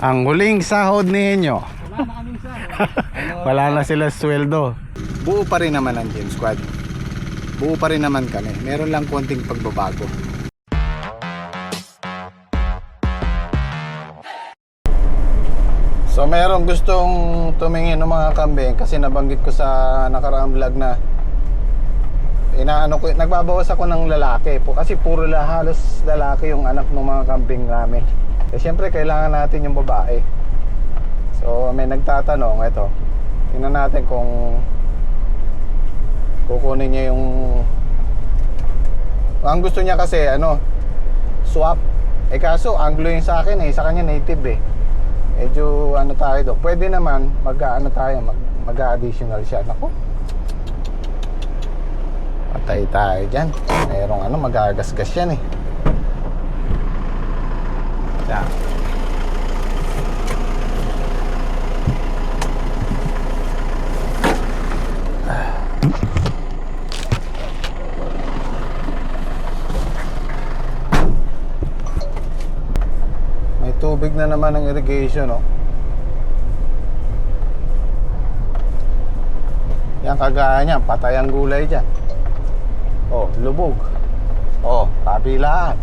Ang huling sahod ninyo. Wala na kaming sahod. Wala na sila sweldo. Buo pa rin naman ang Gem Squad. Buo pa rin naman kami. Meron lang konting pagbabago. So merong gustong tumingin ng mga kambing kasi nabanggit ko sa nakaraang vlog na nagbabawas ako ng lalaki po kasi puro halos lalaki yung anak ng mga kambing namin. Eh syempre kailangan natin yung babae. So may nagtatanong, ito. Tingnan natin kung kukunin niya yung ang gusto niya kasi swap. Eh kaso Anglo yung sa akin sa kanya native eh. Medyo tayo doon. Pwede naman mag-additional siya. Naku. Patay tayo dyan. Mayroong magagasgas yan eh. Yan. May tubig na naman ng irrigation, oh. Yan kagaya niyan, patay ang gulay dyan. Oh, lubog. Oh, kabilaan.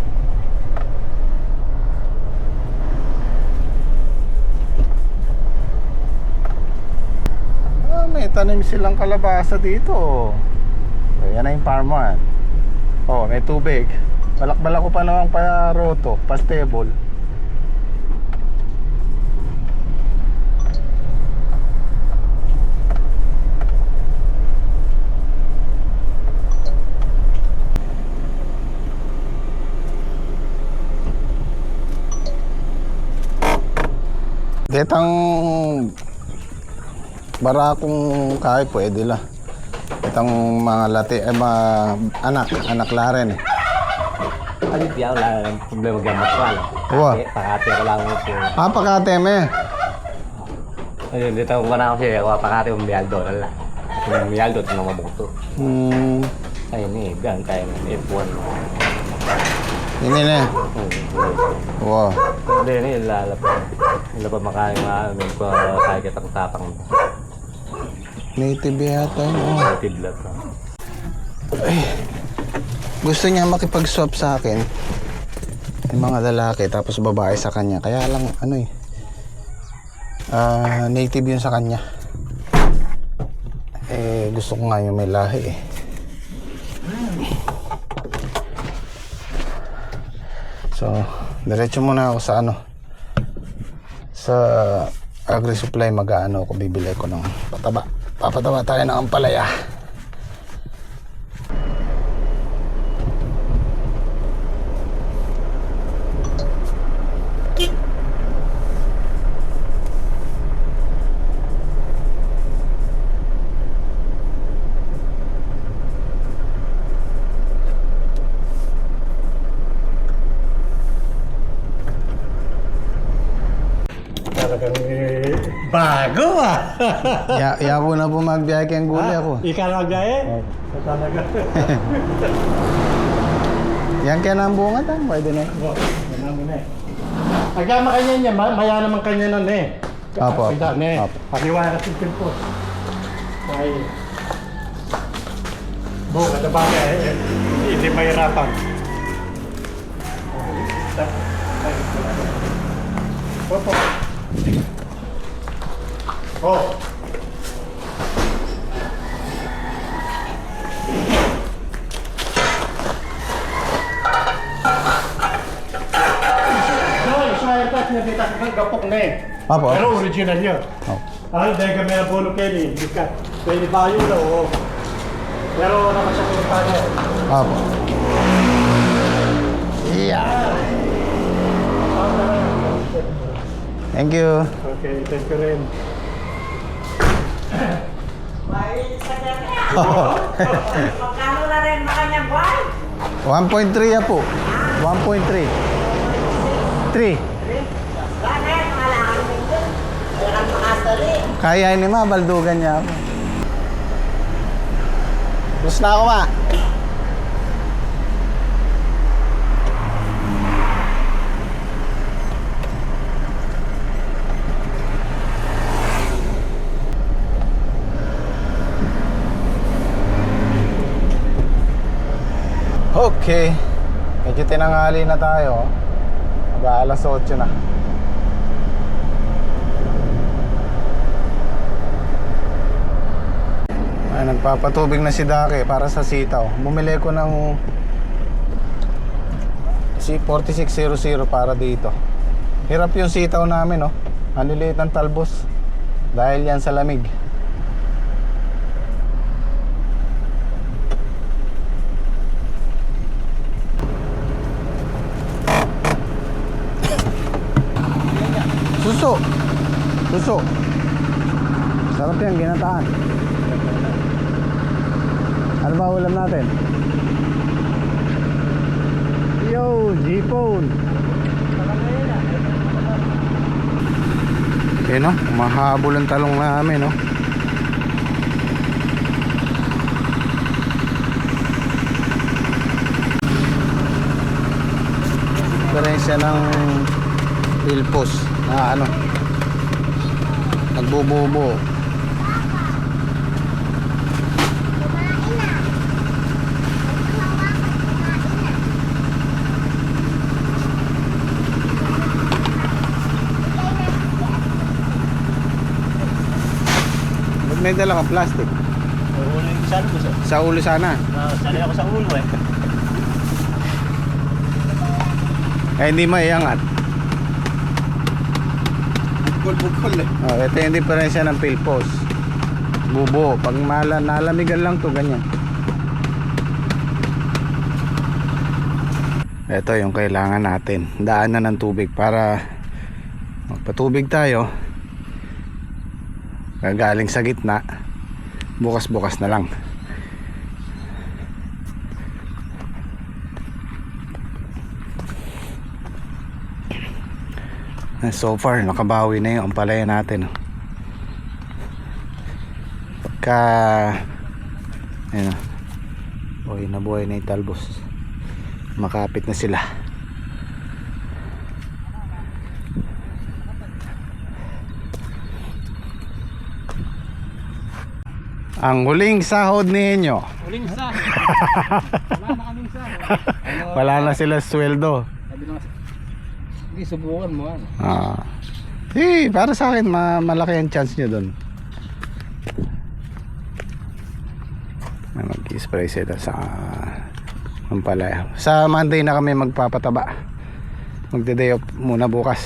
May tanim silang kalabasa dito. Oh, yan na yung farm 1. Oh, may tubig. Balak-balak ko pa naman pa roto, pa stable. Detang barakong kahit pwede lah. Itang mga anak la rin eh. Ano diyaw lang problema gamot ko lang. Uwa. Pakati ko lang mo po. Pakate me. Ayun, dito ko na ako siya. Pakati yung Mialdo lang. Yung Mialdo, ito naman mo ito. Ayun eh, gan tayo ng F1. Ini na. Wow. Hindi, ini lalapad. Lalapad makain nga, may kaya kitang tatang. Native yata yun. Native lang. Gusto niya makipag-swap sa akin. Yung mga lalaki, tapos babae sa kanya. Kaya lang, native yun sa kanya. Eh, gusto ko nga yung may lahi eh. So, diretso muna ako sa sa Agri-Supply ako, bibili ko ng pataba. Papataba tayo ng ampalaya. Bago ah! Yapo na po magbiyahe kayong gulay ako. Ikaw nagbiyahe? Talaga. Yan kaya na ang bunga tayo, pwede na. Yan namin eh. Agama kanya niya, maya naman kanya nun eh. Apo. Apo. Paniwala kasi po. Ay. Buka na ba eh? Hindi mahirapan. Opo. Oh. Gapok na eh. Apo. Pero original yun. Dahil kami na puno kayo eh. Pwede ba yun o? Pero naman siya kung paano. Apo. Yeah. Thank you. Okay, thank you rin. Magkano na rin ba kanyang buwan? 1.3 ya po. 1.3. 3. Bakit? Malakang nito. Kailangan makasali. Kaya ni ma, baldugan niya ako. Gusto na ako ma. Okay. Medyo tinanghali na tayo. Mag-aalas 8 na. Ay, nagpapatubig na si Daki para sa sitaw. Bumili ko ng C4600 para dito. Hirap yung sitaw namin, oh. Ang liliit ng talbos. Dahil yan sa lamig. Suso. Suso. Sarap yan, ginataan. Ano ba ulam natin? Yo, G-Phone. Yun o, mahabol ang talong namin o. Diferensya ng Pilpos na ano, nagbububo. May dala kang plastic. Sa ulo sana. Sali ako sa ulo eh. Eh hindi maiangat. Bukol eh. Oh, ito yung diferensya ng Pilpos. Bubo. Pag nalamigan lang to ganyan. Ito yung kailangan natin. Daanan ng tubig para magpatubig tayo. Gagaling sa gitna. Bukas-bukas na lang. So far nakabawi na yung ampalaya natin. Pagka ayun, buhay na buhay na yung talbos. Makapit na sila. Ang huling sahod ninyo. Huling sahod. Wala na kaming sahod. Wala na sila sweldo. Sabi na sige, subukan mo ano. Para sa akin malaki ang chance nyo doon. Mag-spray sila sa ampalaya. Sa Monday na kami magpapataba. Magde-day off muna bukas.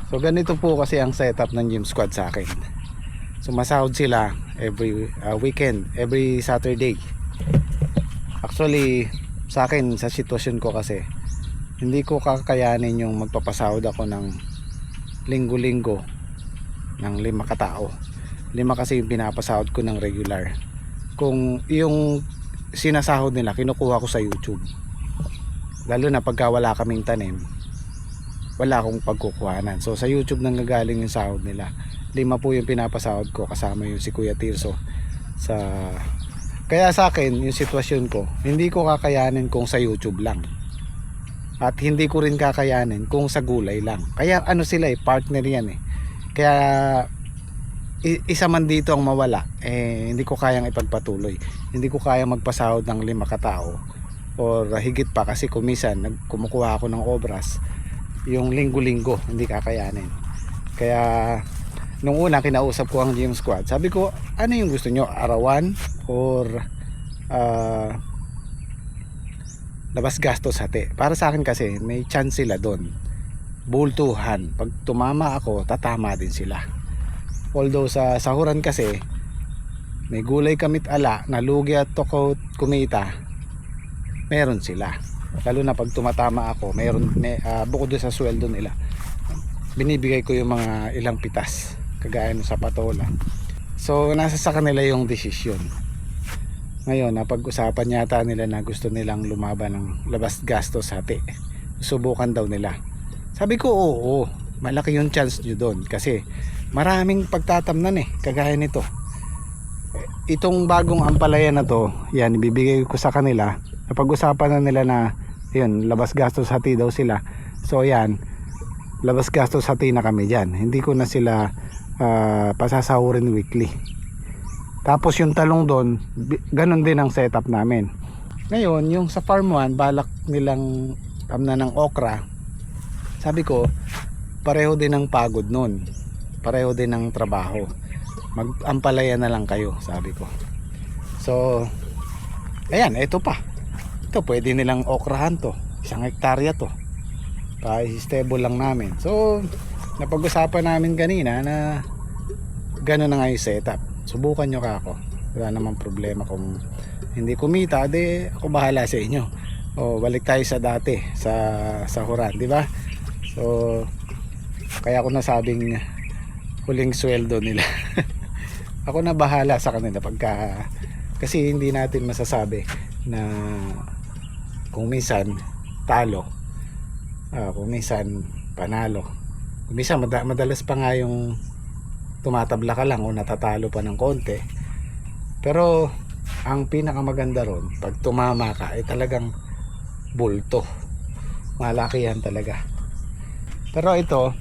So ganito po kasi ang setup ng gym squad sa akin. Sumasahod sila every weekend, every Saturday. Actually, sa akin, sa sitwasyon ko kasi, hindi ko kakayanin yung magpapasahod ako ng linggo-linggo ng 5 katao. 5 kasi yung pinapasahod ko ng regular. Kung yung sinasahod nila, kinukuha ko sa YouTube. Lalo na pagka wala kaming tanim, wala akong pagkukuhanan. So sa YouTube nanggagaling yung sahod nila. 5 po yung pinapasahod ko, kasama yung si Kuya Tirso kaya sa akin yung sitwasyon ko, hindi ko kakayanin kung sa YouTube lang, at hindi ko rin kakayanin kung sa gulay lang. Kaya ano sila partner yan eh. Kaya isa man dito ang mawala, hindi ko kayang ipagpatuloy. Hindi ko kayang magpasahod ng 5 katao or higit pa, kasi kumisan kumukuha ako ng obras yung linggo-linggo, hindi kakayanin. Kaya nung una kinausap ko ang gym squad, sabi ko, ano yung gusto nyo, arawan or labas gastos hati? Para sa akin kasi may chance sila doon, bultuhan. Pag tumama ako, tatama din sila. Although sa sahuran kasi may gulay kamit ala, nalugi at toko kumita, meron sila. Lalo na pag tumatama ako, bukod doon sa sweldo nila, binibigay ko yung mga ilang pitas, kagaya ng sa patola. So nasa sa kanila yung desisyon. Ngayon napag-usapan yata nila na gusto nilang lumaban ng labas gastos hati. Subukan daw nila. Sabi ko oo, malaki yung chance nyo doon, kasi maraming pagtatamnan kagaya nito. Itong bagong ampalaya na to, yan ibibigay ko sa kanila. Napag-usapan na nila na yun, labas gastos hati daw sila. So yan, labas gastos hati na kami dyan. Hindi ko na sila pasasahurin weekly. Tapos yung talong doon, ganun din ang setup namin. Ngayon, yung sa farm 1, balak nilang tamna ng okra. Sabi ko, pareho din ang pagod nun. Pareho din ang trabaho. Mag-ampalaya na lang kayo, sabi ko. So, ayan, ito pa. Ito, pwede nilang okrahan to. 1 hektarya to. Pa-stable lang namin. So, napag-usapan namin kanina na gano'n na nga yung setup. Subukan nyo ka ako. Wala namang problema kung hindi kumita, de ako bahala sa inyo. O balik tayo sa dati, sa Huran, di ba? So kaya ako nasabing huling sweldo nila. Ako na bahala sa kanila pagka, kasi hindi natin masasabi na kung minsan talo, kung minsan panalo, kung minsan madalas pa nga yung tumatabla ka lang o natatalo pa ng konti. Pero ang pinakamaganda ron, pag tumama ka ay talagang bulto, malaki yan talaga. Pero ito,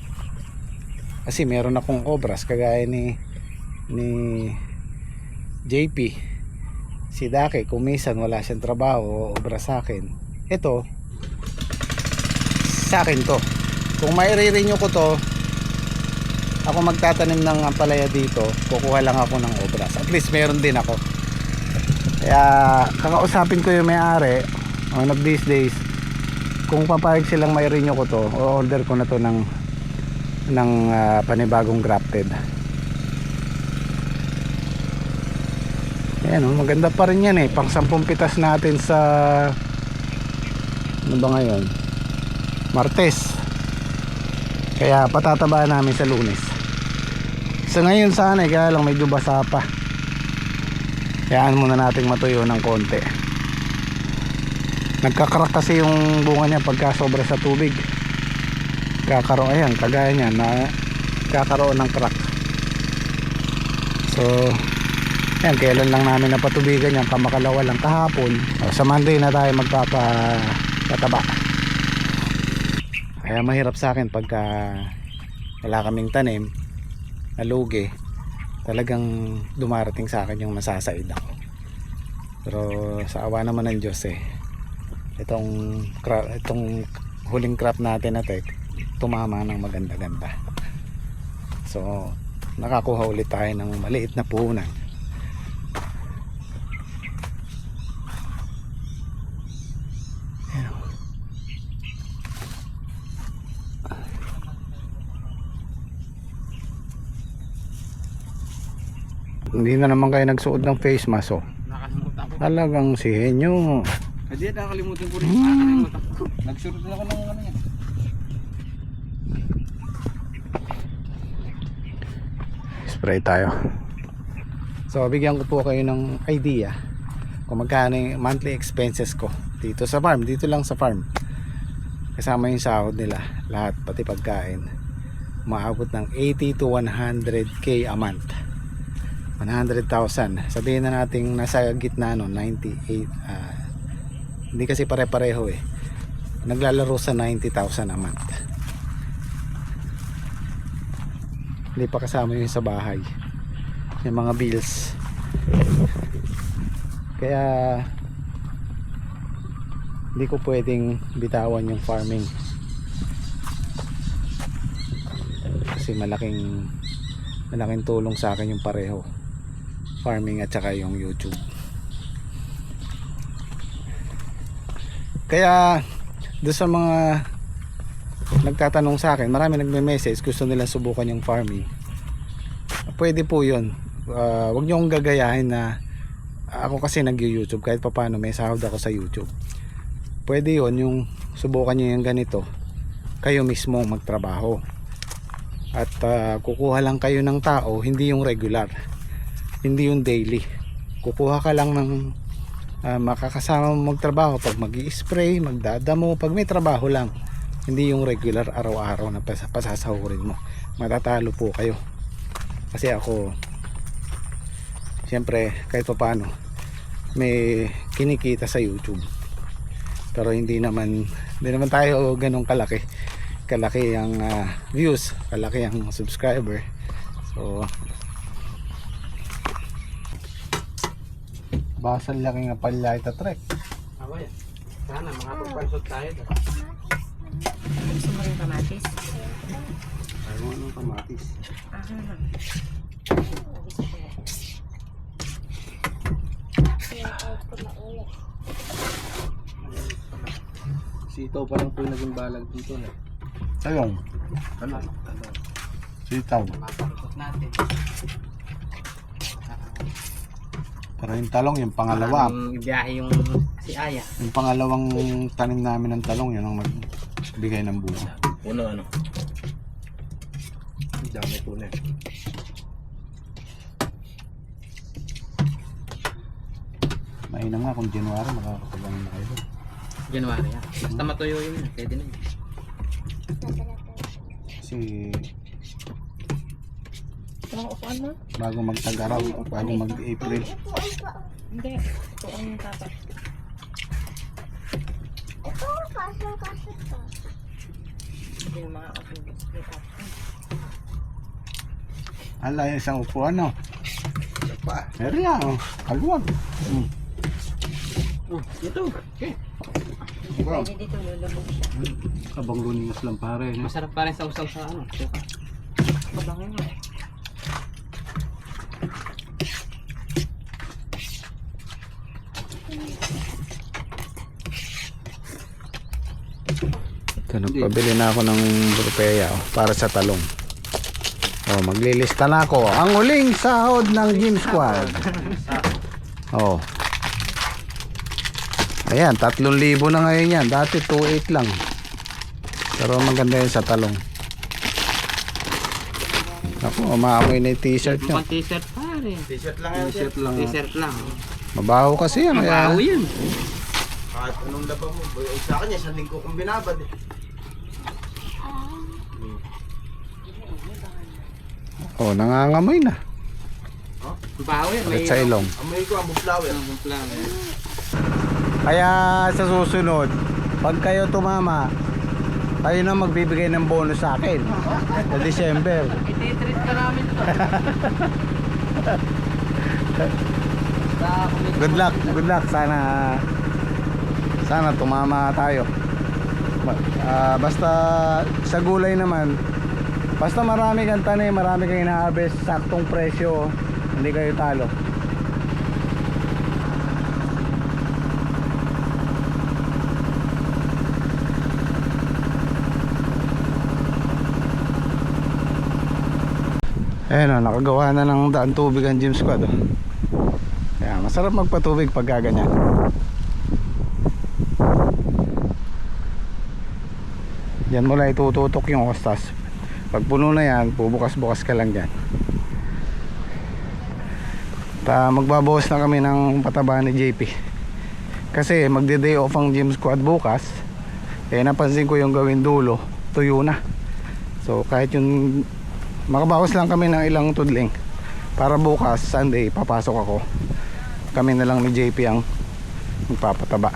kasi meron akong obras kagaya ni JP, si Dake, kung minsan wala siyang trabaho, obra sa akin. Ito sa akin to. Kung mai-renew ko to, ako magtatanim ng ampalaya dito, kukuha lang ako ng obras. At least meron din ako. Kaya kakausapin ko yung may-ari one of these days, kung papayag silang mai-renew ko to, o order ko na to ng panibagong grafted. Ayan, maganda pa rin yan pang 10 pitas natin sa ano ba ngayon, Martes. Kaya patataba namin sa Lunes. So ngayon sana kaya lang medyo basa pa. Kayaan muna nating matuyo ng konti. Nagkakrak kasi yung bunga niya pagka sobra sa tubig. Kakaroon, ayan, kagaya niya na kakaroon ng crack. So ayan, kailan lang namin napatubigan yan, kamakalawa lang kahapon. Sa Monday na tayo magpapataba. Kaya mahirap sa akin pagka wala kaming tanim na lugi, talagang dumarating sa akin yung masasaid ako. Pero sa awa naman ng Diyos itong huling crop natin na tumama ng maganda-ganda. So nakakuha ulit tayo ng maliit na puhunan. Hindi na naman kayo nagsuot ng face mask. Nakalimutan ko. Talagang si Henyo. Hindi, nakalimutan ko rin. Nakalimutan ko. Nagsurot na ako ng ano yan. Spray tayo. So bigyan ko po kayo ng idea kung magkano yung monthly expenses ko dito sa farm, dito lang sa farm. Kasama yung sahod nila, lahat, pati pagkain. Maabot ng 80 to 100k a month. 100,000. Sabihin na natin nasa gitna 98. Hindi kasi pare-pareho Naglalaro sa 90,000 a month. Hindi pa kasama yung sa bahay, yung mga bills. Kaya hindi ko pwedeng bitawan yung farming, kasi malaking tulong sa akin yung pareho, farming at saka yung YouTube. Kaya doon sa mga nagtatanong sa akin, marami nagme-message, gusto nila subukan yung farming. Pwede po yun. Wag nyo akong gagayahin na ako kasi nag-YouTube, kahit pa paano may sahod ako sa YouTube. Pwede yun, yung subukan nyo yung ganito, kayo mismo magtrabaho. At kukuha lang kayo ng tao, hindi yung regular, hindi yung daily. Kukuha ka lang ng makakasama mo magtrabaho pag mag-i-spray, magdadamo, pag may trabaho lang, hindi yung regular araw-araw na pasasahurin mo. Matatalo po kayo. Kasi ako, siyempre kahit pa paano may kinikita sa YouTube, pero hindi naman tayo ganun kalaki ang views, kalaki ang subscriber. So Basal laki nga palya ita trek. Ako yan. Sana makapagpansot tayo. Gusto mo rin kamatis? Ayaw mo ng kamatis. Sitaw pa lang po yung naging balag dito na. Talong. Sitaw. Mapalusot natin. Pero yung talong, yung pangalawa. Ibiyahe yung si Aya. Yung pangalawang tanim namin ng talong, yun ang nagbigay ng bunga. Puno ano? Dami po na. Mainam nga kung January makakapagano na kayo. January ha. Basta matuyo yun. Pwede na yun. Kasi Ang upuan mo? bago magtag-araw, bago mag-April. Hindi. Ito ang tapat. Hindi yung mga upuan. Ala, yung isang upuan, no? Meron yan, oh. Kaluwag. Oh, ito. Okay. Pwede dito lulubog siya. Kabang luningas lang pare. No? Masarap pa rin sa usaw sa ano. Suka. Pabangin mo. Ito, nagpabili na ako ng rupeya para sa talong. Oh, maglilista na ako. Ang huling sahod ng Gym Squad. Oh. Ayan, 3,000 na ngayon yan. Dati 2,800 lang. Pero maganda yun sa talong. Ako, umaamoy na yung t-shirt nyo. Mukhang t-shirt pa rin. T-shirt lang yan. T-shirt lang. T-shirt lang. Mabaho kasi yan. Kaya, Mabaho yun. Kahit anong laba mo. Sa akin, isang linggo kong binabad eh. oh, nangangamoy na. Mabaho yan. At sa ilong. Amoy ko ang flower. Ang flower. Kaya sa susunod, pag kayo tumama, kayo na magbibigay ng bonus sa akin sa December. Iti-treat ka namin to. Good luck. Sana tumama tayo. Basta sa gulay naman, basta marami kang tanim, marami kang ina-harvest, saktong presyo, hindi kayo talo. Ayan o, nakagawa na ng daan tubig ang Gym Squad o. Kaya masarap magpatubig pag gaganyan. Diyan mo lang itututok yung hostas. Pag puno na yan, bubukas-bukas ka lang dyan. Magbabawas na kami ng pataba ni JP. Kasi magde-day off ang Gym Squad bukas. Napansin ko yung gawin dulo, tuyo na. So kahit yung makabawas lang kami ng ilang tudling para bukas Sunday papasok ako, kami na lang ni JP ang magpapataba.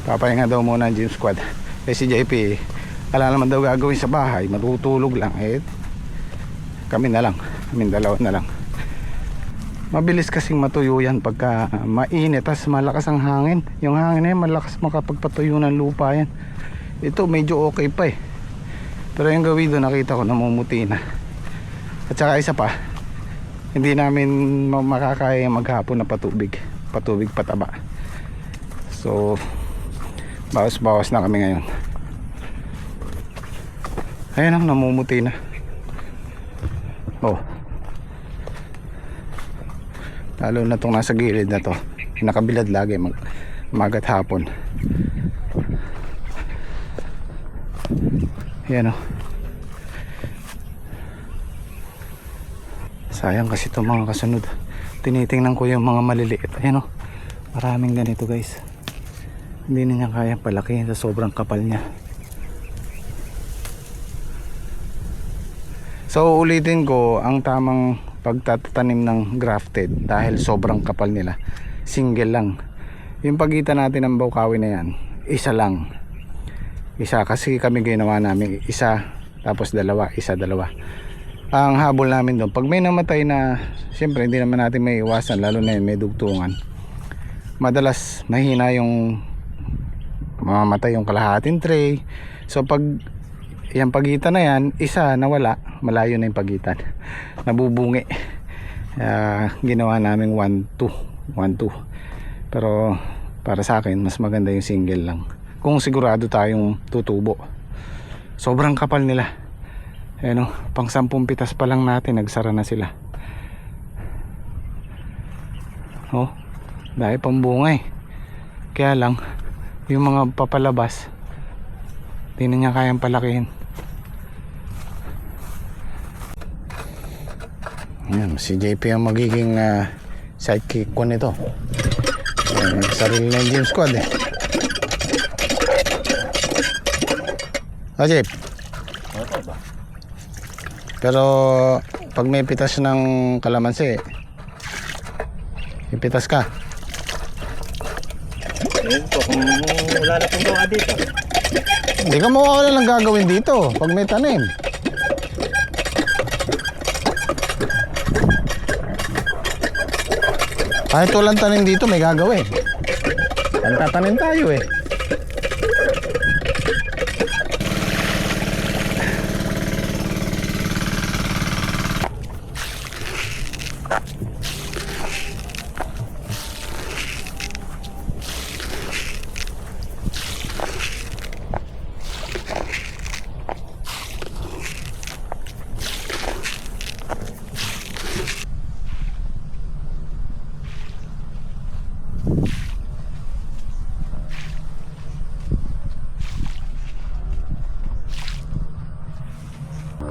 Papahinga daw muna ang Gym Squad si JP wala naman daw gagawin sa bahay, matutulog lang. Kami na lang, kaming dalawa na lang. Mabilis kasing matuyo yan pagka mainit tas malakas ang hangin. Yung hangin na yan malakas makapagpatuyo ng lupa yan. Ito medyo okay pa pero yung gawin doon nakita ko namumuti na. At saka isa pa, hindi namin makakaya maghapon na patubig pataba. So bawas na kami ngayon. Ayan ang namumuti na. Oh, lalo na itong nasa gilid na to, nakabilad lagi magat hapon. Ayan o. Sayang kasi itong mga kasunod. Tinitingnan ko yung mga maliliit. Ayan o, maraming ganito guys. Hindi na niya kaya palakihin sa sobrang kapal niya. So ulitin ko, ang tamang pagtatanim ng grafted dahil sobrang kapal nila, single lang. Yung pagitan natin ng bawkawi na yan, isa lang. Isa kasi kami ginawa namin, isa tapos dalawa, isa dalawa. ang habol namin doon. Pag may namatay na, siyempre hindi naman natin may iwasan, lalo na yun, may dugtungan. Madalas mahina yung mamamatay yung kalahating tray. So pag yung pagitan na yan, isa nawala, malayo na yung pagitan. Nabubungi. Ginawa namin 1-2. Pero para sa akin, mas maganda yung single lang. Kung sigurado tayong tutubo. Sobrang kapal nila. Pang 10 pitas pa lang natin, nagsara na sila. Dahil pambunga eh. Kaya lang, yung mga papalabas, di na niya kayang palakihin. Ayan, si JP ang magiging sidekick ko nito. Sarili na yung gym squad eh. JP. Pero pag may pitas ng kalamansi, ipitas ka. Ayun po, kung wala na pong gawa dito. Hindi ka mawawala lang gagawin dito pag may tanim. Kahit walang tanim dito, may gagawin. Ang tatanim tayo eh.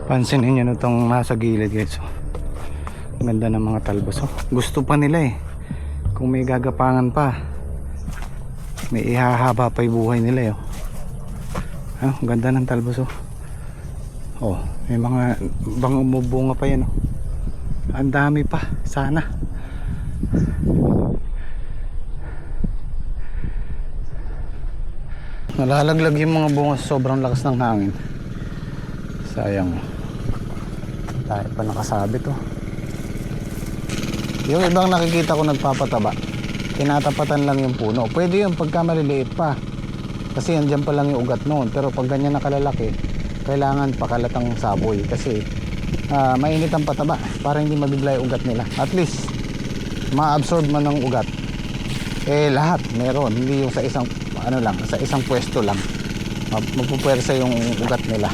Pansinin nyo itong nasa gilid guys. Ganda ng mga talbos. Gusto pa nila eh. Kung may gagapangan pa, may ihahaba pa yung buhay nila eh. Ganda ng talbos may mga umubunga pa yan. Ang dami pa sana. Nalalaglag yung mga bunga sa sobrang lakas ng hangin. Sayang. Dahil pa nakasabit Yung ibang nakikita ko nagpapataba, tinatapatan lang yung puno. Pwede yun pagka maliliit pa, kasi andyan pa lang yung ugat noon. Pero pag ganyan nakalalaki, kailangan pakalatang saboy. Kasi mainit ang pataba para hindi mabigla yung ugat nila. At least ma-absorb man ng ugat. Lahat meron, hindi yung sa isang sa isang pwesto lang magpupwersa yung ugat nila.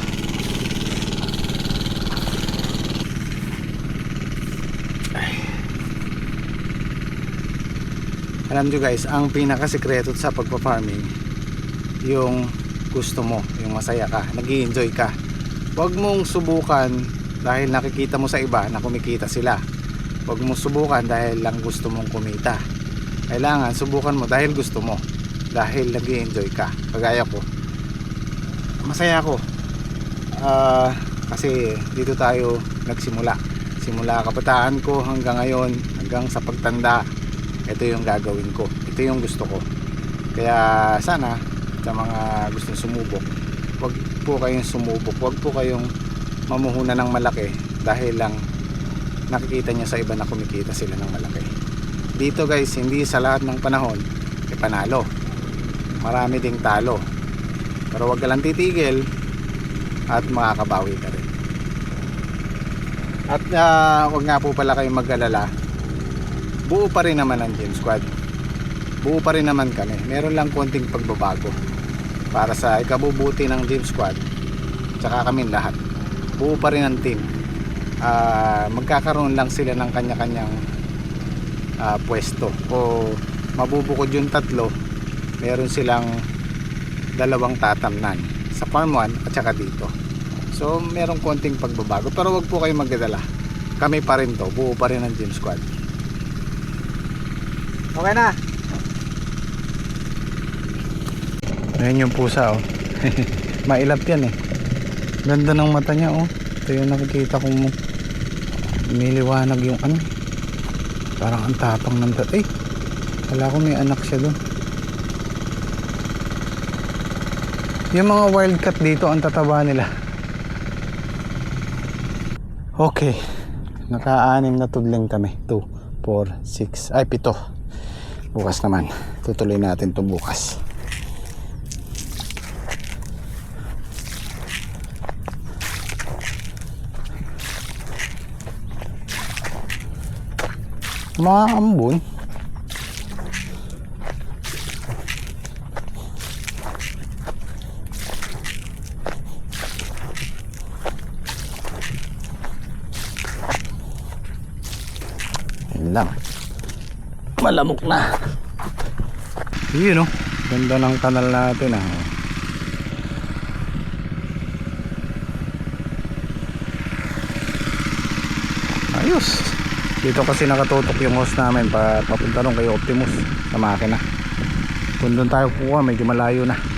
Alam nyo guys, ang pinakasikreto sa pagpa-farming, yung gusto mo, yung masaya ka, nag-i-enjoy ka. Huwag mong subukan dahil nakikita mo sa iba na kumikita sila. Huwag mong subukan dahil lang gusto mong kumita. Kailangan subukan mo dahil gusto mo, dahil nag-i-enjoy ka. Kagaya ko, masaya ako kasi dito tayo nagsimula. Simula kabataan ko hanggang ngayon, hanggang sa pagtanda, ito yung gagawin ko, ito yung gusto ko. Kaya sana sa mga gustong sumubok, wag po kayong sumubok, wag po kayong mamuhunan ng malaki dahil lang nakikita nyo sa iba na kumikita sila ng malaki. Dito guys, hindi sa lahat ng panahon panalo, marami ding talo, pero wag ka lang titigil at makakabawi ka rin. At wag nga po pala kayong mag-alala, buo pa rin naman ang Gym Squad, buo pa rin naman kami. Meron lang konting pagbabago para sa ikabubuti ng Gym Squad, tsaka kami lahat. Buo pa rin ang team. Magkakaroon lang sila ng kanya-kanyang pwesto, o mabubukod yung tatlo, meron silang 2 tatamnan sa farm 1 at saka dito. So meron konting pagbabago, pero wag po kayong magdadala, kami pa rin to, buo pa rin ang Gym Squad. Okay na. Ayan yung pusa mailap yan ganda ng mata niya ito yung nakikita kong niliwanag yung parang ang tapang ng wala ko, may anak siya doon. Yung mga wildcat dito, ang tataba nila. Okay, naka-6 na tudling kami. 2, 4, 6, ay 7. Bukas naman, tutuloy natin to bukas. Mga ambon. Yun lang. Malamok na. Yun oh. Ganda ng kanal natin ah. Ayos. Dito kasi nakatutok yung hose namin papunta ron kay Optimus sa makina. Kung doon tayo kuha medyo malayo na.